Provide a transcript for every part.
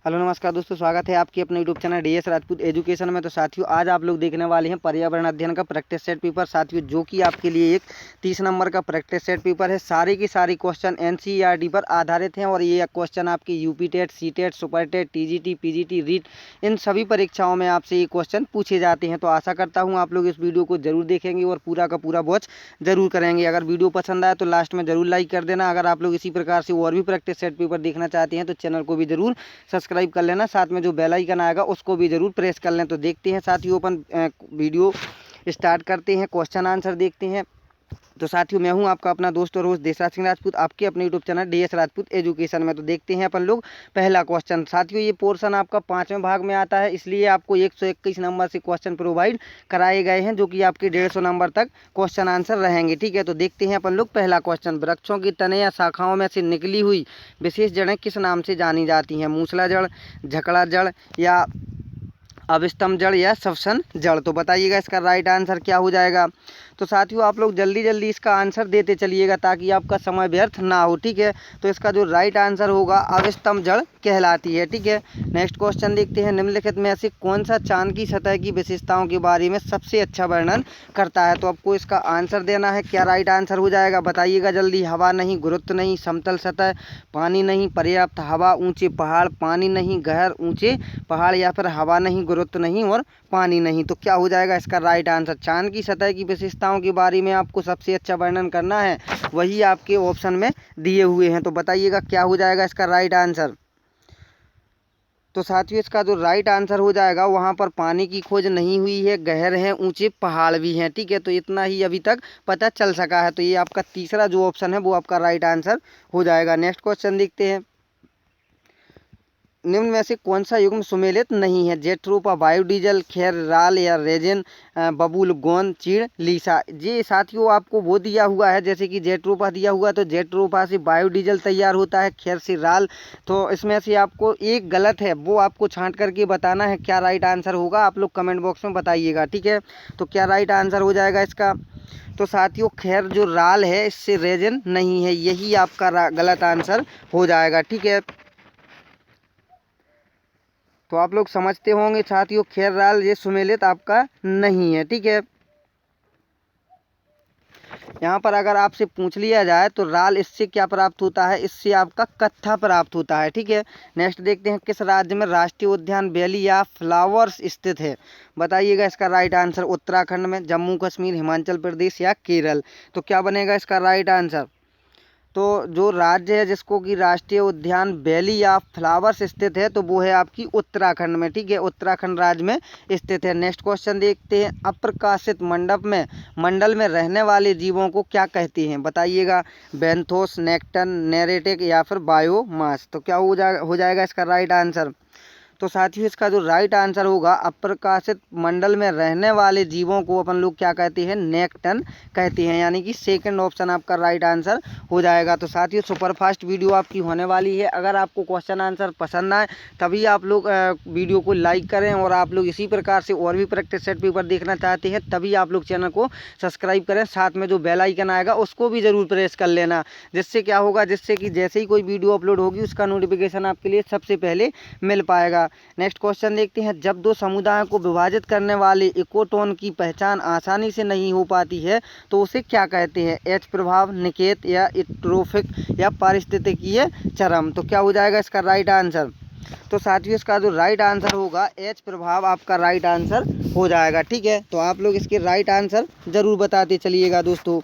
Hello नमस्कार दोस्तों, स्वागत है आपके अपने YouTube channel DS Rajput education में। तो साथियों, आज आप लोग देखने वाले हैं पर्यावरण अध्ययन का प्रैक्टिस सेट पेपर साथियों, जो कि आपके लिए एक 30 नंबर का प्रैक्टिस सेट पेपर है। सारे के सारे क्वेश्चन एनसीईआरटी पर आधारित हैं और ये क्वेश्चन आपके UP TET, C TET, super TET, TGT, PGT, REET इन सभी परीक्षाओं में आपसे ये क्वेश्चन पूछे जाते हैं। तो आशा करता हूँ आप लोग इस वीडियो को जरूर देखेंगे और पूरा का पूरा वॉच जरूर करेंगे। अगर वीडियो पसंद आए तो लास्ट में जरूर लाइक कर देना। अगर आप लोग इसी प्रकार से और भी प्रैक्टिस सेट पेपर देखना चाहते हैं तो चैनल को भी जरूर सब्सक्राइब कर लेना, साथ में जो बेल आइकन आएगा उसको भी जरूर प्रेस कर लें। तो देखते हैं साथियों, अपन वीडियो स्टार्ट करते हैं, क्वेश्चन आंसर देखते हैं। तो साथियों, मैं हूं आपका अपना दोस्त और होस्ट देशराज सिंह राजपूत, आपके अपने YouTube channel DS Rajput education में। तो देखते हैं अपन लोग पहला क्वेश्चन। साथियों, ये पोर्शन आपका 5वें भाग में आता है, इसलिए आपको 121 नंबर से क्वेश्चन प्रोवाइड कराए गए हैं, जो कि आपके 150 नंबर तक क्वेश्चन आंसर रहेंगे। ठीक है, तो देखते हैं अपन लोग पहला क्वेश्चन। वृक्षों की तने या शाखाओं में से निकली हुई विशेष जड़ें किस नाम से जानी जाती हैं? मूसला जड़, झकड़ा जड़ या अविस्तम जड़ या श्वसन जड़? तो बताइएगा इसका राइट आंसर क्या हो जाएगा। तो साथियों, आप लोग जल्दी जल्दी इसका आंसर देते चलिएगा ताकि आपका समय व्यर्थ ना हो। ठीक है, तो इसका जो राइट आंसर होगा अविस्तम जड़ कहलाती है। ठीक है, नेक्स्ट क्वेश्चन देखते हैं। निम्नलिखित में से कौन सा चांद की सतह की विशेषताओं के बारे में सबसे अच्छा वर्णन करता है? तो आपको इसका आंसर देना है। क्या राइट आंसर हो जाएगा बताइएगा जल्दी। हवा नहीं, गुरुत्व नहीं, समतल सतह, पानी नहीं, पर्याप्त हवा, ऊंचे पहाड़, पानी नहीं, गहर ऊंचे पहाड़, या फिर हवा नहीं, गुरुत्व नहीं और पानी नहीं? तो क्या हो जाएगा इसका राइट आंसर। चांद की सतह की विशेषताओं के बारे में आपको सबसे अच्छा वर्णन करना है, वही आपके ऑप्शन में दिए हुए हैं। तो बताइएगा क्या हो जाएगा इसका राइट आंसर। तो साथियों, इसका जो राइट आंसर हो जाएगा, वहाँ पर पानी की खोज नहीं हुई है, गहर हैं, ऊंचे पहाड़ भी हैं। ठीक है, तो इतना ही अभी तक पता चल सका है। तो ये आपका तीसरा जो ऑप्शन है वो आपका राइट आंसर हो जाएगा। नेक्स्ट क्वेश्चन देखते हैं। निम्न में से कौन सा युग्म सुमेलित नहीं है? जेट्रोफा, बायोडीजल, खैर राल या रेजिन, बबूल, गोंद, चीड़, लीसा? ये साथियों आपको वो दिया हुआ है, जैसे कि जेट्रोफा दिया हुआ, तो जेट्रोफा से बायोडीजल तैयार होता है, खैर से राल। तो इसमें से आपको एक गलत है, वो आपको छांट करके बताना है। क्या राइट आंसर होगा आप लोग कमेंट बॉक्स में बताइएगा। ठीक है, तो क्या राइट आंसर हो जाएगा इसका। तो साथियों, खैर जो राल है इससे रेजिन नहीं है, यही आपका गलत आंसर हो जाएगा। ठीक है, तो आप लोग समझते होंगे साथियों, खैर राल ये सुमेलित आपका नहीं है। ठीक है, यहाँ पर अगर आपसे पूछ लिया जाए तो राल इससे क्या प्राप्त होता है? इससे आपका कत्था प्राप्त होता है। ठीक है, नेक्स्ट देखते हैं। किस राज्य में राष्ट्रीय उद्यान वैली या फ्लावर्स स्थित है? बताइएगा इसका राइट आंसर। उत्तराखंड में, जम्मू कश्मीर, हिमाचल प्रदेश या केरल? तो क्या बनेगा इसका राइट आंसर। तो जो राज्य है जिसको कि राष्ट्रीय उद्यान वैली या फ्लावर्स स्थित है, तो वो है आपकी उत्तराखंड में। ठीक है, उत्तराखंड राज्य में स्थित है। नेक्स्ट क्वेश्चन देखते हैं। अप्रकाशित मंडल में रहने वाले जीवों को क्या कहते हैं? बताइएगा। बेंथोस, नेक्टन, नेरेटिक या फिर बायोमास? तो क्या हो जाएगा इसका राइट आंसर। तो साथियों, इसका जो राइट आंसर होगा, अप्रकाशित मंडल में रहने वाले जीवों को अपन लोग क्या कहते हैं? नेक्टन कहते हैं, यानी कि सेकंड ऑप्शन आपका राइट आंसर हो जाएगा। तो साथियों, सुपरफास्ट वीडियो आपकी होने वाली है। अगर आपको क्वेश्चन आंसर पसंद आए तभी आप लोग वीडियो को लाइक करें, और आप लोग इसी प्रकार से और भी प्रैक्टिस सेट पेपर देखना चाहते हैं तभी आप लोग चैनल को सब्सक्राइब करें, साथ में जो बेल आइकन आएगा उसको भी ज़रूर प्रेस कर लेना। जिससे क्या होगा, जिससे कि जैसे ही कोई वीडियो अपलोड होगी उसका नोटिफिकेशन आपके लिए सबसे पहले मिल पाएगा। नेक्स्ट क्वेश्चन देखते हैं। जब दो समुदायों को विभाजित करने वाले इकोटोन की पहचान आसानी से नहीं हो पाती है तो उसे क्या कहते हैं? एच प्रभाव, निकेत या ट्रोफिक या पारिस्थितिकीय चरम? तो क्या हो जाएगा इसका राइट आंसर। तो साथियों, इसका जो राइट आंसर होगा एच प्रभाव आपका राइट आंसर हो जाएगा। ठीक है, तो आप लोग इसके राइट आंसर जरूर बताते चलिएगा दोस्तों।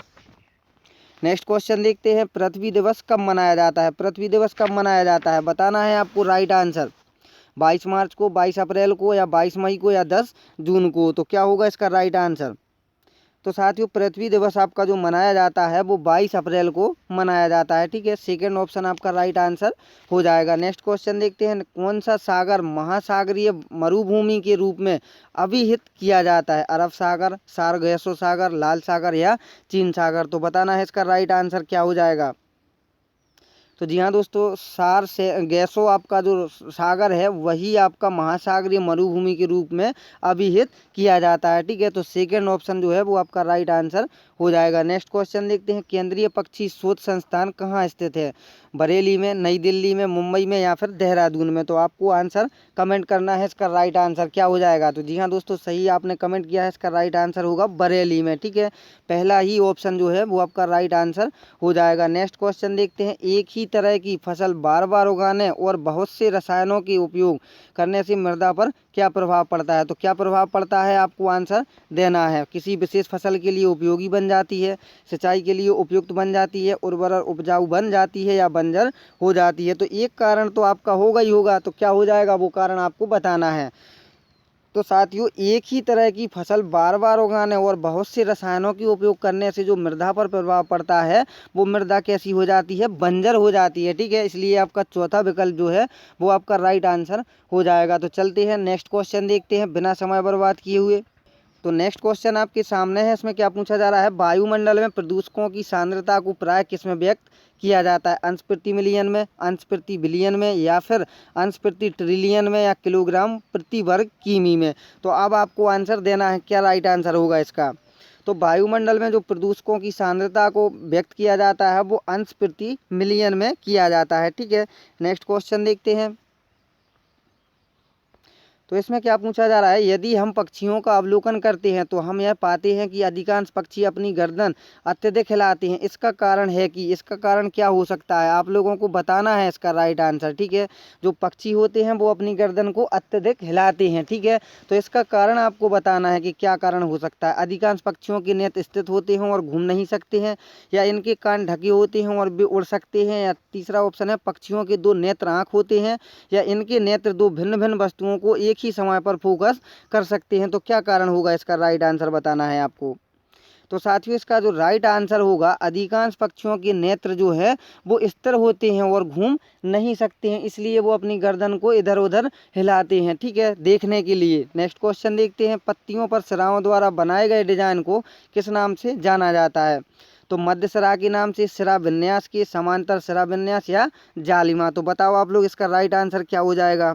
नेक्स्ट क्वेश्चन देखते हैं। पृथ्वी दिवस कब मनाया जाता है? पृथ्वी दिवस कब मनाया जाता है बताना है आपको। राइट आंसर 22 मार्च को, 22 अप्रैल को या 22 मई को या 10 जून को? तो क्या होगा इसका राइट आंसर। तो साथियों, पृथ्वी दिवस आपका जो मनाया जाता है वो 22 अप्रैल को मनाया जाता है। ठीक है, सेकंड ऑप्शन आपका राइट आंसर हो जाएगा। नेक्स्ट क्वेश्चन देखते हैं। कौन सा सागर महासागरीय मरुभूमि के रूप में अभिहित किया जाता है? अरब सागर, सार्गेसो सागर, लाल सागर या चीन सागर? तो बताना है इसका राइट आंसर क्या हो जाएगा। तो जी हाँ दोस्तों, सार से गैसों आपका जो सागर है वही आपका महासागरीय मरुभूमि के रूप में अभिहित किया जाता है। ठीक है, तो सेकंड ऑप्शन जो है वो आपका राइट आंसर हो जाएगा। नेक्स्ट क्वेश्चन देखते हैं, केंद्रीय पक्षी शोध संस्थान कहाँ स्थित है? बरेली में, नई दिल्ली में, मुंबई में या फिर देहरादून में? तो आपको आंसर कमेंट करना है, इसका राइट आंसर क्या हो जाएगा। तो जी हाँ दोस्तों, सही आपने कमेंट किया है, इसका राइट आंसर होगा बरेली में। ठीक है, पहला ही ऑप्शन जो है वो आपका राइट आंसर हो जाएगा। नेक्स्ट क्वेश्चन देखते हैं, एक ही तरह की फसल बार बार उगाने और बहुत से रसायनों के उपयोग करने से मृदा पर क्या प्रभाव पड़ता है? तो क्या प्रभाव पड़ता है आपको आंसर देना है। किसी विशेष फसल के लिए उपयोगी बन जाती है, सिंचाई के लिए उपयुक्त बन जाती है, उर्वरा उपजाऊ बन जाती है या बंजर हो जाती है? तो एक कारण तो आपका होगा ही होगा, तो क्या हो जाएगा वो कारण आपको बताना है। तो साथियों, एक ही तरह की फसल बार बार उगाने और बहुत से रसायनों के उपयोग करने से जो मृदा पर प्रभाव पड़ता है वो मृदा कैसी हो जाती है? बंजर हो जाती है। ठीक है, इसलिए आपका चौथा विकल्प जो है वो आपका राइट आंसर हो जाएगा। तो चलते हैं नेक्स्ट क्वेश्चन देखते हैं बिना समय बर्बाद किए हुए। तो नेक्स्ट क्वेश्चन आपके सामने है, इसमें क्या पूछा जा रहा है, वायुमंडल में प्रदूषकों की सांद्रता को प्राय किस में व्यक्त किया जाता है? अंश प्रति मिलियन में, अंश प्रति बिलियन में या फिर अंश प्रति ट्रिलियन में या किलोग्राम प्रति वर्ग किमी में? तो अब आपको आंसर देना है, क्या राइट आंसर होगा इसका। तो वायुमंडल में जो प्रदूषकों की सांद्रता को व्यक्त किया जाता है वो अंश प्रति मिलियन में किया जाता है। ठीक है, नेक्स्ट क्वेश्चन देखते हैं। तो इसमें क्या पूछा जा रहा है, यदि हम पक्षियों का अवलोकन करते हैं तो हम यह पाते हैं कि अधिकांश पक्षी अपनी गर्दन अत्यधिक हिलाते हैं। इसका कारण है कि, इसका कारण क्या हो सकता है? आप लोगों को बताना है इसका राइट आंसर। ठीक है, जो पक्षी होते हैं वो अपनी गर्दन को अत्यधिक हिलाते हैं। ठीक है, तो इसका कारण आपको बताना है कि क्या कारण हो सकता है। अधिकांश पक्षियों के नेत्र स्थित होते हैं और घूम नहीं सकते हैं, या इनके कान ढके होते हैं और वे उड़ सकते हैं, या तीसरा ऑप्शन है पक्षियों के दो नेत्र आँख होते हैं, या इनके नेत्र दो भिन्न भिन्न वस्तुओं को एक ही समय पर फोकस कर सकते हैं। तो क्या कारण होगा, इसका राइट आंसर बताना है आपको। तो साथियों, इसका जो राइट आंसर होगा, अधिकांश पक्षियों के नेत्र जो है वो स्थिर होते हैं और घूम नहीं सकते हैं, इसलिए वो अपनी गर्दन को इधर उधर हिलाते हैं। ठीक है, देखने के लिए। नेक्स्ट क्वेश्चन देखते हैं, पत्तियों पर सिराओं द्वारा बनाए गए डिजाइन को किस नाम से जाना जाता है? तो मध्य सिरा के नाम से, सिरा विन्यास के, समांतर सिरा विन्यास या जालिमा? तो बताओ आप लोग, इसका राइट आंसर क्या हो जाएगा।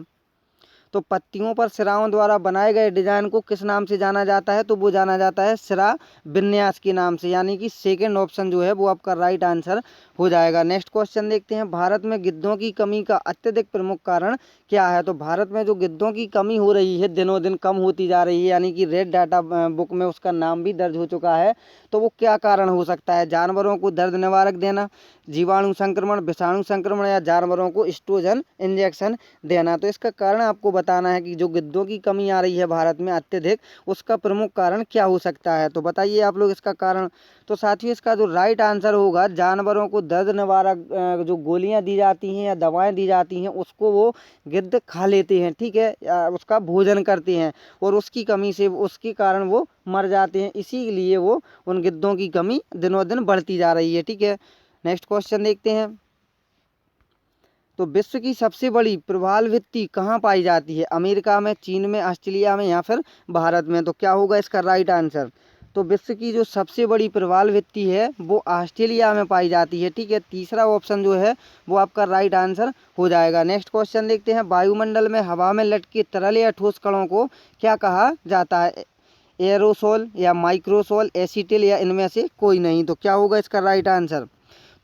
तो पत्तियों पर सिराओं द्वारा बनाए गए डिजाइन को किस नाम से जाना जाता है? तो वो जाना जाता है सिरा विन्यास के नाम से, यानी कि सेकंड ऑप्शन जो है वो आपका राइट आंसर हो जाएगा। नेक्स्ट क्वेश्चन देखते हैं, भारत में गिद्धों की कमी का अत्यधिक प्रमुख कारण क्या है? तो भारत में जो गिद्धों की कमी हो रही है, दिनों दिन कम होती जा रही है, यानी कि रेड डाटा बुक में उसका नाम भी दर्ज हो चुका है, तो वो क्या कारण हो सकता है? जानवरों को दर्द निवारक देना, जीवाणु संक्रमण, विषाणु संक्रमण, या जानवरों को एस्ट्रोजन इंजेक्शन देना? तो इसका कारण आपको बताना है कि जो गिद्धों की कमी आ रही है भारत में अत्यधिक, उसका प्रमुख कारण क्या हो सकता है। तो बताइए आप लोग इसका कारण। तो साथियों, इसका जो राइट आंसर होगा, जानवरों को दर्द निवारक जो गोलियां दी जाती हैं या दवाएं दी जाती हैं उसको वो गिद्ध खा लेते हैं। ठीक है, उसका भोजन करते हैं और उसकी कमी से, उसके कारण वो मर जाते हैं, इसीलिए वो उन गिद्धों की कमी दिनों दिन बढ़ती जा रही है। ठीक है, नेक्स्ट क्वेश्चन देखते हैं। तो विश्व की सबसे बड़ी प्रवाल भित्ति कहाँ पाई जाती है? अमेरिका में, चीन में, ऑस्ट्रेलिया में या फिर भारत में? तो क्या होगा इसका राइट आंसर। तो विश्व की जो सबसे बड़ी प्रवाल भित्ति है वो ऑस्ट्रेलिया में पाई जाती है। ठीक है, तीसरा ऑप्शन जो है वो आपका राइट आंसर हो जाएगा। नेक्स्ट क्वेश्चन देखते हैं, वायुमंडल में हवा में लटके तरल या ठोस कणों को क्या कहा जाता है? एरोसोल या माइक्रोसोल, एसीटिल या इनमें से कोई नहीं? तो क्या होगा इसका राइट आंसर।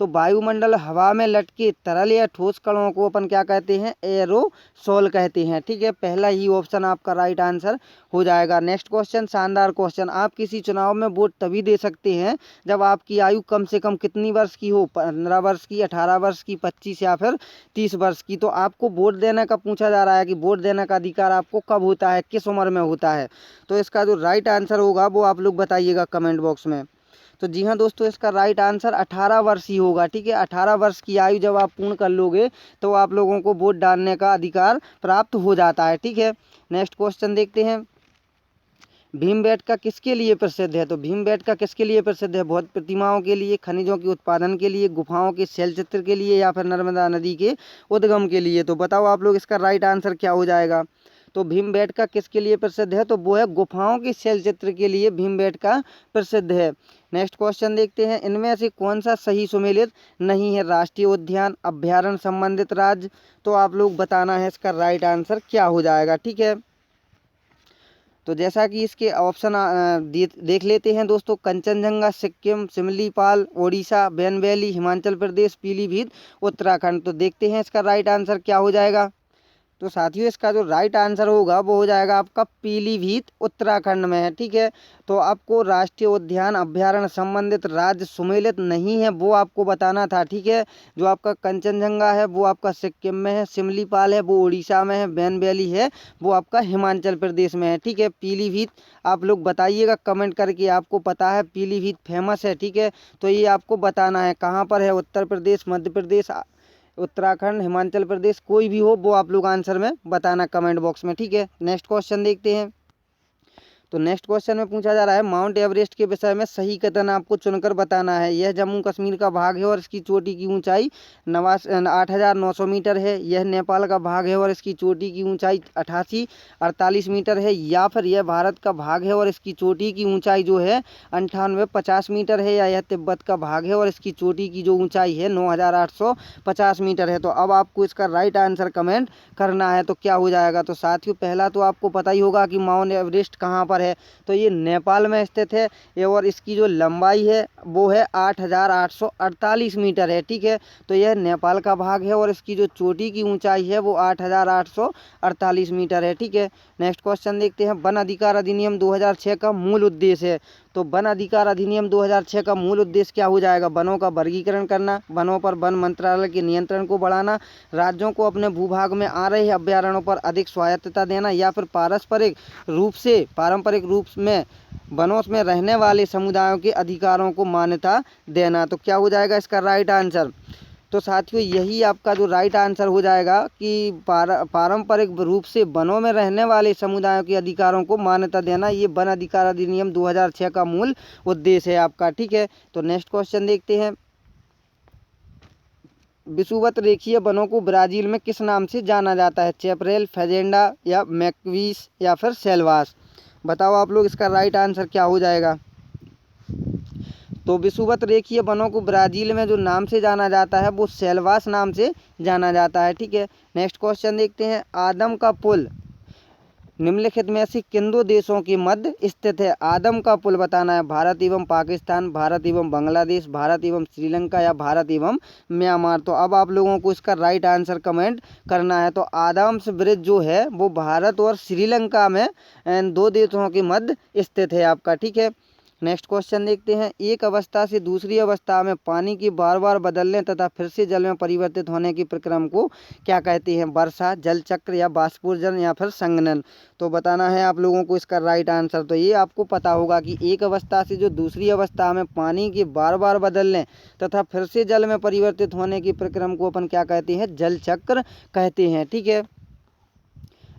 तो वायुमंडल हवा में लटके तरल या ठोस कणों को अपन क्या कहते हैं? एरोसोल कहते हैं। ठीक है, पहला ही ऑप्शन आपका राइट आंसर हो जाएगा। नेक्स्ट क्वेश्चन, शानदार क्वेश्चन, आप किसी चुनाव में वोट तभी दे सकते हैं जब आपकी आयु कम से कम कितनी वर्ष की हो? 15 वर्ष की, 18 वर्ष की, 25 या फिर 30 वर्ष की? तो आपको वोट देने का पूछा जा रहा है कि वोट देने का अधिकार आपको कब होता है, किस उम्र में होता है? तो इसका जो राइट आंसर होगा वो आप लोग बताइएगा कमेंट बॉक्स में। तो जी हाँ दोस्तों, इसका राइट आंसर 18 वर्ष ही होगा। ठीक है, 18 वर्ष की आयु जब आप पूर्ण कर लोगे तो आप लोगों को वोट डालने का अधिकार प्राप्त हो जाता है। ठीक है, नेक्स्ट क्वेश्चन देखते हैं, भीमबेटका किसके लिए प्रसिद्ध है? तो भीमबेटका किसके लिए प्रसिद्ध है? बौद्ध प्रतिमाओं के लिए, खनिजों के उत्पादन के लिए, गुफाओं के शैल चित्र के लिए, या फिर नर्मदा नदी के उद्गम के लिए? तो बताओ आप लोग, इसका राइट आंसर क्या हो जाएगा। तो भीमबेटका किसके लिए प्रसिद्ध है? तो वो है गुफाओं के शैल चित्र के लिए भीमबेटका प्रसिद्ध है। नेक्स्ट क्वेश्चन देखते हैं, इनमें से कौन सा सही सुमेलित नहीं है? राष्ट्रीय उद्यान, अभ्यारण्य, संबंधित राज्य। तो आप लोग बताना है इसका राइट आंसर क्या हो जाएगा। ठीक है, तो जैसा कि इसके ऑप्शन देख लेते हैं दोस्तों, कंचनजंगा सिक्किम, सिमलीपाल ओडिशा, बेन वैली हिमाचल प्रदेश, पीलीभीत उत्तराखंड। तो देखते हैं इसका राइट आंसर क्या हो जाएगा। तो साथियों इसका जो राइट आंसर होगा वो हो जाएगा आपका पीलीभीत उत्तराखंड में है। ठीक है, तो आपको राष्ट्रीय उद्यान अभ्यारण्य संबंधित राज्य सुमेलित नहीं है वो आपको बताना था। ठीक है, जो आपका कंचनजंगा है वो आपका सिक्किम में है, सिमलीपाल है वो उड़ीसा में है, बैन वैली है वो आपका हिमाचल प्रदेश में है। ठीक है, पीलीभीत आप लोग बताइएगा कमेंट करके, आपको पता है पीलीभीत फेमस है। ठीक है, तो ये आपको बताना है कहाँ पर है, उत्तर प्रदेश, मध्य प्रदेश, उत्तराखंड, हिमाचल प्रदेश, कोई भी हो वो आप लोग आंसर में बताना कमेंट बॉक्स में। ठीक है, नेक्स्ट क्वेश्चन देखते हैं। तो नेक्स्ट क्वेश्चन में पूछा जा रहा है, माउंट एवरेस्ट के विषय में सही कथन आपको चुनकर बताना है। यह जम्मू कश्मीर का भाग है और इसकी चोटी की ऊंचाई 8,900 मीटर है। यह नेपाल का भाग है और इसकी चोटी की ऊंचाई 88-48 मीटर है। या फिर यह भारत का भाग है और इसकी चोटी की ऊंचाई जो है 98-50 मीटर है। या यह तिब्बत का भाग है और इसकी चोटी की जो ऊंचाई है 9,850 मीटर है। तो अब आपको इसका राइट आंसर कमेंट करना है। तो क्या हो जाएगा? तो साथियों पहला तो आपको पता ही होगा कि माउंट एवरेस्ट कहाँ पर है, तो ये नेपाल में स्थित है। ये और इसकी जो लंबाई है वो है 8,848 मीटर है। ठीक है, तो यह नेपाल का भाग है और इसकी जो चोटी की ऊंचाई है वो 8,848 मीटर है। ठीक है, नेक्स्ट क्वेश्चन देखते हैं, वन अधिकार अधिनियम 2006 का मूल उद्देश्य है। तो वन अधिकार अधिनियम 2006 का मूल उद्देश्य क्या हो जाएगा? वनों का वर्गीकरण करना, वनों पर वन मंत्रालय के नियंत्रण को बढ़ाना, राज्यों को अपने भूभाग में आ रहे अभ्यारण्यों पर अधिक स्वायत्तता देना, या फिर पारंपरिक रूप में वनों में रहने वाले समुदायों के अधिकारों को मान्यता देना। तो क्या हो जाएगा इसका राइट आंसर? तो साथियों यही आपका जो राइट आंसर हो जाएगा कि पारंपरिक रूप से वनों में रहने वाले समुदायों के अधिकारों को मान्यता देना, ये वन अधिकार अधिनियम 2006 का मूल उद्देश्य है आपका। ठीक है, तो नेक्स्ट क्वेश्चन देखते हैं, विषुवत रेखीय वनों को ब्राजील में किस नाम से जाना जाता है? चैपरेल, फेजेंडा, या मैक्वीस, या फिर सेल्वास। बताओ आप लोग इसका राइट आंसर क्या हो जाएगा। तो विषुवत रेखीय वनों को ब्राजील में जो नाम से जाना जाता है वो सेल्वास नाम से जाना जाता है। ठीक है, नेक्स्ट क्वेश्चन देखते हैं, आदम का पुल निम्नलिखित में से किन दो देशों के मध्य स्थित है? आदम का पुल बताना है, भारत एवं पाकिस्तान, भारत एवं बांग्लादेश, भारत एवं श्रीलंका, या भारत एवं म्यांमार। तो अब आप लोगों को इसका राइट आंसर कमेंट करना है। तो आदम्स ब्रिज जो है वो भारत और श्रीलंका में दो देशों के मध्य स्थित है आपका। ठीक है, नेक्स्ट क्वेश्चन देखते हैं, एक अवस्था से दूसरी अवस्था में पानी की बार बार बदलने तथा फिर से जल में परिवर्तित होने की प्रक्रिया को क्या कहते हैं? वर्षा, जल चक्र, या बाष्पोर्जन, या फिर संघनन। तो बताना है आप लोगों को इसका राइट आंसर। तो ये आपको पता होगा कि एक अवस्था से जो दूसरी अवस्था में पानी की बार बार बदलने तथा फिर से जल में परिवर्तित होने की प्रक्रिया को अपन क्या कहते हैं? जल चक्र कहते हैं। ठीक है,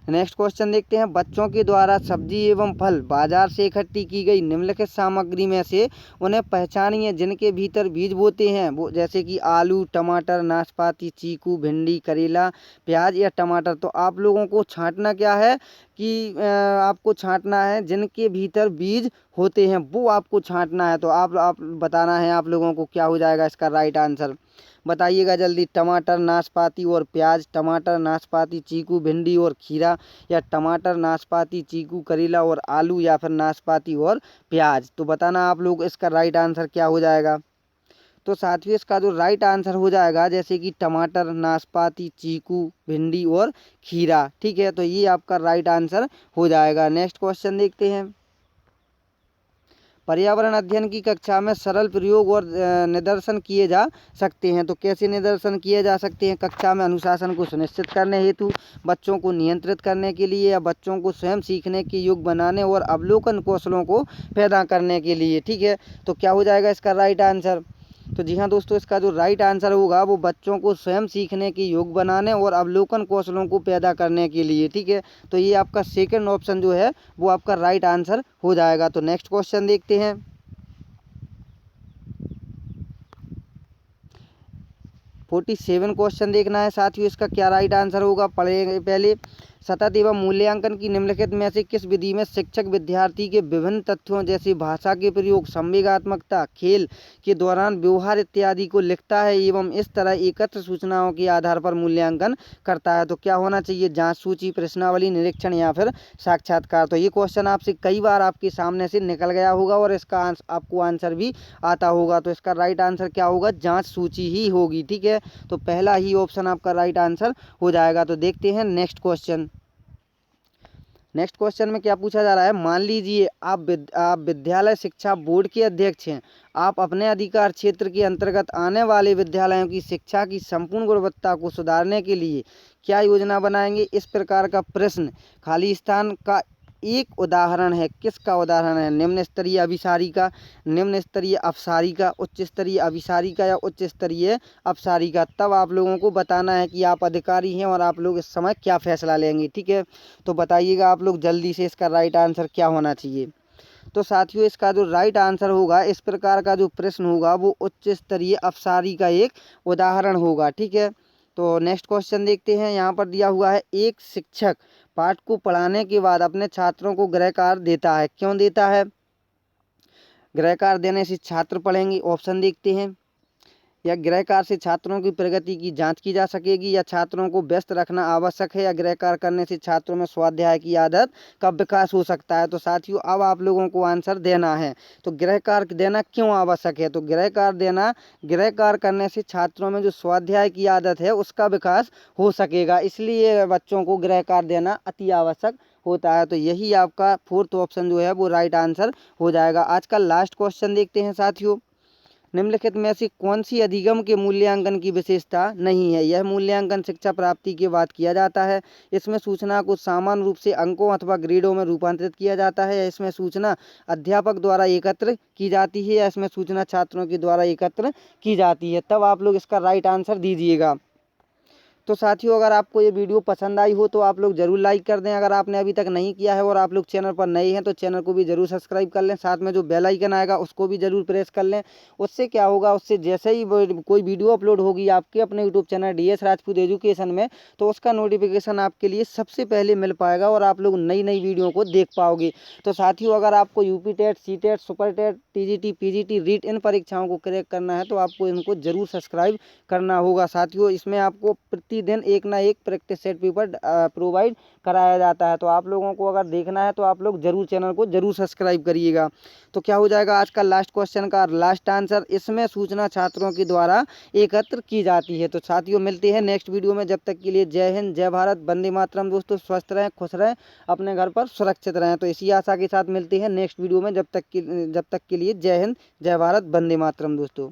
नेक्स्ट क्वेश्चन देखते हैं, बच्चों के द्वारा सब्जी एवं फल बाजार से इकट्ठी की गई निम्नलिखित सामग्री में से उन्हें पहचानिए जिनके भीतर बीज बोते हैं। वो जैसे कि आलू, टमाटर, नाशपाती, चीकू, भिंडी, करेला, प्याज या टमाटर। तो आप लोगों को छांटना क्या है कि आपको छांटना है जिनके भीतर बीज होते हैं वो आपको छांटना है। तो आप बताना है आप लोगों को क्या हो जाएगा इसका राइट आंसर। बताइएगा जल्दी, टमाटर, नाशपाती और प्याज, टमाटर, नाशपाती, चीकू, भिंडी और खीरा, या टमाटर, नाशपाती, चीकू, करेला और आलू, या फिर नाशपाती और प्याज। तो बताना आप लोग इसका राइट आंसर क्या हो जाएगा। तो साथियों इसका जो राइट आंसर हो जाएगा जैसे कि टमाटर, नाशपाती, चीकू, भिंडी और खीरा। ठीक है, तो ये आपका राइट आंसर हो जाएगा। नेक्स्ट क्वेश्चन देखते हैं, पर्यावरण अध्ययन की कक्षा में सरल प्रयोग और निदर्शन किए जा सकते हैं। तो कैसे निदर्शन किए जा सकते हैं? कक्षा में अनुशासन को सुनिश्चित करने हेतु, बच्चों को नियंत्रित करने के लिए, या बच्चों को स्वयं सीखने के योग्य बनाने और अवलोकन कौशलों को पैदा करने के लिए। ठीक है, तो क्या हो जाएगा इसका राइट आंसर। तो जी हाँ दोस्तों, इसका जो राइट आंसर होगा वो बच्चों को स्वयं सीखने के योग्य बनाने और अवलोकन कौशलों को पैदा करने के लिए। ठीक है, तो ये आपका सेकंड ऑप्शन जो है वो आपका राइट आंसर हो जाएगा। तो नेक्स्ट क्वेश्चन देखते हैं, 47 क्वेश्चन देखना है साथियों, इसका क्या राइट आंसर होगा पढ़ेंगे पहले। सतत एवं मूल्यांकन की निम्नलिखित में से किस विधि में शिक्षक विद्यार्थी के विभिन्न तथ्यों जैसे भाषा के प्रयोग, संवेगात्मकता, खेल के दौरान व्यवहार इत्यादि को लिखता है एवं इस तरह एकत्र सूचनाओं के आधार पर मूल्यांकन करता है? तो क्या होना चाहिए? जांच सूची, प्रश्नावली, निरीक्षण या फिर साक्षात्कार। तो ये क्वेश्चन आपसे कई बार आपके सामने से निकल गया होगा और इसका आपको आंसर भी आता होगा। तो इसका राइट आंसर क्या होगा? जांच सूची ही होगी। ठीक है, तो पहला ही ऑप्शन आपका राइट आंसर हो जाएगा। तो देखते हैं नेक्स्ट क्वेश्चन। नेक्स्ट क्वेश्चन में क्या पूछा जा रहा है? मान लीजिए आप विद्यालय शिक्षा बोर्ड के अध्यक्ष हैं। आप अपने अधिकार क्षेत्र के अंतर्गत आने वाले विद्यालयों की शिक्षा की संपूर्ण गुणवत्ता को सुधारने के लिए क्या योजना बनाएंगे? इस प्रकार का प्रश्न खाली स्थान का एक उदाहरण है। किसका उदाहरण है? निम्न स्तरीय अभिसारिका, निम्न स्तरीय अपसारिका, उच्च स्तरीय अभिसारिका या उच्च स्तरीय अपसारिका। तब आप लोगों को बताना है कि आप अधिकारी हैं और आप लोग इस समय क्या फैसला लेंगे। ठीक है, तो बताइएगा आप लोग जल्दी से इसका राइट आंसर क्या होना चाहिए। तो साथियों इसका जो राइट आंसर होगा, इस प्रकार का जो प्रश्न होगा वो उच्च स्तरीय अपसारी का एक उदाहरण होगा। ठीक है, तो नेक्स्ट क्वेश्चन देखते हैं। यहाँ पर दिया हुआ है एक शिक्षक पाठ को पढ़ाने के बाद अपने छात्रों को गृह कार्य देता है। क्यों देता है? गृह कार्य देने से छात्र पढ़ेंगे। ऑप्शन देखते हैं। या गृह कार्य से छात्रों की प्रगति की जांच की जा सकेगी, या छात्रों को व्यस्त रखना आवश्यक है, या गृह कार्य करने से छात्रों में स्वाध्याय की आदत का विकास हो सकता है। तो साथियों अब आप लोगों को आंसर देना है। तो गृह कार्य देना क्यों आवश्यक है? तो गृह कार्य देना, गृह कार्य करने से छात्रों में जो स्वाध्याय की आदत है उसका विकास हो सकेगा, इसलिए बच्चों को गृह कार्य देना अति आवश्यक होता है। तो यही आपका फोर्थ ऑप्शन जो है वो राइट आंसर हो जाएगा। आज का लास्ट क्वेश्चन देखते हैं साथियों। निम्नलिखित में से कौन सी अधिगम के मूल्यांकन की विशेषता नहीं है? यह मूल्यांकन शिक्षा प्राप्ति के बाद किया जाता है। इसमें सूचना को सामान्य रूप से अंकों अथवा ग्रेडों में रूपांतरित किया जाता है, या इसमें सूचना अध्यापक द्वारा एकत्र की जाती है, या इसमें सूचना छात्रों के द्वारा एकत्र की जाती है। तब आप लोग इसका राइट आंसर दीजिएगा। तो साथियों अगर आपको ये वीडियो पसंद आई हो तो आप लोग ज़रूर लाइक कर दें। अगर आपने अभी तक नहीं किया है और आप लोग चैनल पर नए हैं तो चैनल को भी ज़रूर सब्सक्राइब कर लें। साथ में जो बेल आइकन आएगा उसको भी ज़रूर प्रेस कर लें। उससे क्या होगा, उससे जैसे ही कोई वीडियो अपलोड होगी आपके अपने YouTube channel DS Rajput education में, तो उसका नोटिफिकेशन आपके लिए सबसे पहले मिल पाएगा और आप लोग नई नई वीडियो को देख पाओगे। तो साथियों अगर आपको UP TET, CTET, super TET, TGT, PGT, REET इन परीक्षाओं को क्रैक करना है तो आपको इनको ज़रूर सब्सक्राइब करना होगा। साथियों इसमें आपको प्रतिदिन एक ना एक प्रैक्टिस सेट पेपर प्रोवाइड कराया जाता है। तो आप लोगों को अगर देखना है तो आप लोग जरूर चैनल को जरूर सब्सक्राइब करिएगा। तो क्या हो जाएगा आज का लास्ट क्वेश्चन का लास्ट आंसर? इसमें सूचना छात्रों के द्वारा एकत्र की जाती है। तो साथियों मिलते हैं नेक्स्ट वीडियो में। जब तक के लिए जय हिंद, जय भारत, वंदे मातरम। दोस्तों स्वस्थ रहें, खुश रहें, अपने घर पर सुरक्षित रहें। तो इसी आशा के साथ मिलते हैं नेक्स्ट वीडियो में। जब तक के लिए जय हिंद, जय भारत, वंदे मातरम दोस्तों।